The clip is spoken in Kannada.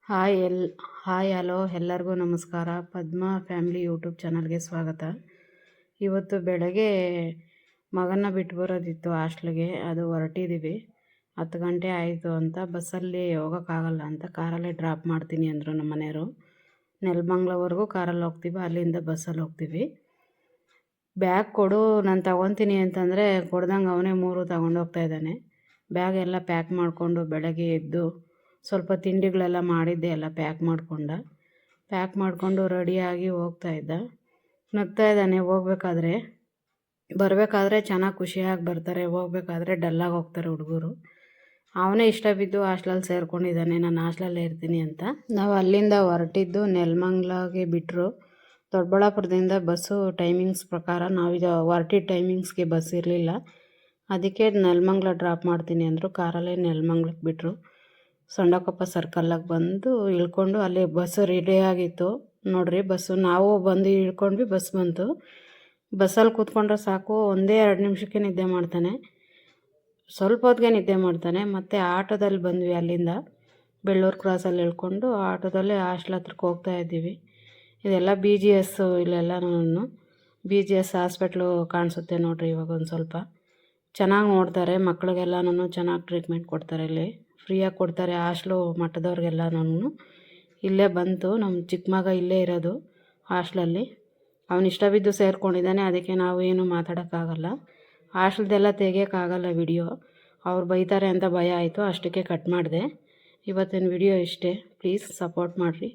ಹಾಯ್ ಹಾಯ್ ಹಲೋ ಎಲ್ಲರಿಗೂ ನಮಸ್ಕಾರ. ಪದ್ಮ ಫ್ಯಾಮಿಲಿ ಯೂಟ್ಯೂಬ್ ಚಾನಲ್ಗೆ ಸ್ವಾಗತ. ಇವತ್ತು ಬೆಳಗ್ಗೆ ಮಗನ ಬಿಟ್ಟು ಬರೋದಿತ್ತು ಹಾಸ್ಟ್ಲಿಗೆ, ಅದು ಹೊರಟಿದ್ದೀವಿ. 10 ಗಂಟೆ ಆಯಿತು ಅಂತ ಬಸ್ಸಲ್ಲಿ ಹೋಗೋಕ್ಕಾಗಲ್ಲ ಅಂತ ಕಾರಲ್ಲೇ ಡ್ರಾಪ್ ಮಾಡ್ತೀನಿ ಅಂದರು ನಮ್ಮ ಮನೆಯವರು. ನೆಲಮಂಗ್ಲವರೆಗೂ ಕಾರಲ್ಲಿ ಹೋಗ್ತೀವಿ, ಅಲ್ಲಿಂದ ಬಸ್ಸಲ್ಲಿ ಹೋಗ್ತೀವಿ. ಬ್ಯಾಗ್ ಕೊಡು ನಾನು ತಗೊತೀನಿ ಅಂತಂದರೆ ಕೊಡ್ದಂಗೆ ಅವನೇ 3 ತಗೊಂಡೋಗ್ತಾ ಇದ್ದಾನೆ. ಬ್ಯಾಗ್ ಎಲ್ಲ ಪ್ಯಾಕ್ ಮಾಡಿಕೊಂಡು ಬೆಳಗ್ಗೆ ಎದ್ದು ಸ್ವಲ್ಪ ತಿಂಡಿಗಳೆಲ್ಲ ಮಾಡಿದ್ದೆ, ಎಲ್ಲ ಪ್ಯಾಕ್ ಮಾಡಿಕೊಂಡು ರೆಡಿಯಾಗಿ ಹೋಗ್ತಾಯಿದ್ದ. ನಗ್ತಾ ಇದ್ದಾನೆ. ಹೋಗ್ಬೇಕಾದ್ರೆ ಬರಬೇಕಾದ್ರೆ ಚೆನ್ನಾಗಿ ಖುಷಿಯಾಗಿ ಬರ್ತಾರೆ, ಹೋಗ್ಬೇಕಾದ್ರೆ ಡಲ್ಲಾಗಿ ಹೋಗ್ತಾರೆ ಹುಡುಗರು. ಅವನೇ ಇಷ್ಟ ಬಿದ್ದು ಹಾಸ್ಟೆಲಲ್ಲಿ ಸೇರ್ಕೊಂಡಿದ್ದಾನೆ, ನಾನು ಹಾಸ್ಟೆಲಲ್ಲೇ ಇರ್ತೀನಿ ಅಂತ. ನಾವು ಅಲ್ಲಿಂದ ಹೊರಟಿದ್ದು ನೆಲಮಂಗ್ಲಗೆ ಬಿಟ್ಟರು. ದೊಡ್ಡಬಳ್ಳಾಪುರದಿಂದ ಬಸ್ಸು ಟೈಮಿಂಗ್ಸ್ ಪ್ರಕಾರ ನಾವಿದು ಹೊರಟಿದ್ದ ಟೈಮಿಂಗ್ಸ್ಗೆ ಬಸ್ ಇರಲಿಲ್ಲ. ಅದಕ್ಕೆ ನೆಲಮಂಗ್ಲ ಡ್ರಾಪ್ ಮಾಡ್ತೀನಿ ಅಂದರು. ಕಾರಲ್ಲೇ ನೆಲಮಂಗ್ಲಕ್ಕೆ ಬಿಟ್ಟರು. ಸಂಡಕೊಪ್ಪ ಸರ್ಕಲ್ಲಾಗಿ ಬಂದು ಇಳ್ಕೊಂಡು ಅಲ್ಲಿ ಬಸ್ಸು ರೆಡಿಯಾಗಿತ್ತು ನೋಡ್ರಿ. ಬಸ್ಸು ನಾವು ಬಂದು ಇಳ್ಕೊಂಡ್ವಿ, ಬಸ್ ಬಂತು. ಬಸ್ಸಲ್ಲಿ ಕೂತ್ಕೊಂಡ್ರೆ ಸಾಕು, 1-2 ನಿಮಿಷಕ್ಕೆ ನಿದ್ದೆ ಮಾಡ್ತಾನೆ, ಸ್ವಲ್ಪ ಹೊತ್ತಿಗೆ ನಿದ್ದೆ ಮಾಡ್ತಾನೆ. ಮತ್ತು ಆಟೋದಲ್ಲಿ ಬಂದ್ವಿ, ಅಲ್ಲಿಂದ ಬೆಳ್ಳೂರು ಕ್ರಾಸಲ್ಲಿ ಇಳ್ಕೊಂಡು ಆಟೋದಲ್ಲೇ ಹಾಸ್ಟೆಲ್ ಹತ್ರಕ್ಕೆ ಹೋಗ್ತಾ ಇದ್ದೀವಿ. ಇದೆಲ್ಲ BGS, ಇಲ್ಲೆಲ್ಲನೂ BGS ಹಾಸ್ಪಿಟ್ಲು ಕಾಣಿಸುತ್ತೆ ನೋಡ್ರಿ. ಇವಾಗ ಒಂದು ಸ್ವಲ್ಪ ಚೆನ್ನಾಗಿ ನೋಡ್ತಾರೆ, ಮಕ್ಳಿಗೆಲ್ಲನೂ ಚೆನ್ನಾಗಿ ಟ್ರೀಟ್ಮೆಂಟ್ ಕೊಡ್ತಾರೆ. ಇಲ್ಲಿ ಫ್ರೀಯಾಗಿ ಕೊಡ್ತಾರೆ ಹಾಸ್ಟ್ಲು ಮಟ್ಟದವ್ರಿಗೆಲ್ಲನೂ. ಇಲ್ಲೇ ಬಂತು, ನಮ್ಮ ಚಿಕ್ಕ ಮಗ ಇಲ್ಲೇ ಇರೋದು ಹಾಸ್ಟ್ಲಲ್ಲಿ. ಅವನು ಇಷ್ಟ ಬಿದ್ದು ಸೇರ್ಕೊಂಡಿದ್ದಾನೆ, ಅದಕ್ಕೆ ನಾವು ಏನು ಮಾತಾಡೋಕ್ಕಾಗಲ್ಲ. ಹಾಸ್ಟ್ಲದೆಲ್ಲ ತೆಗಿಯೋಕ್ಕಾಗಲ್ಲ ವಿಡಿಯೋ, ಅವ್ರು ಬೈತಾರೆ ಅಂತ ಭಯ ಆಯಿತು, ಅಷ್ಟಕ್ಕೆ ಕಟ್ ಮಾಡಿದೆ. ಇವತ್ತಿನ ವಿಡಿಯೋ ಇಷ್ಟೇ. ಪ್ಲೀಸ್ ಸಪೋರ್ಟ್ ಮಾಡಿರಿ.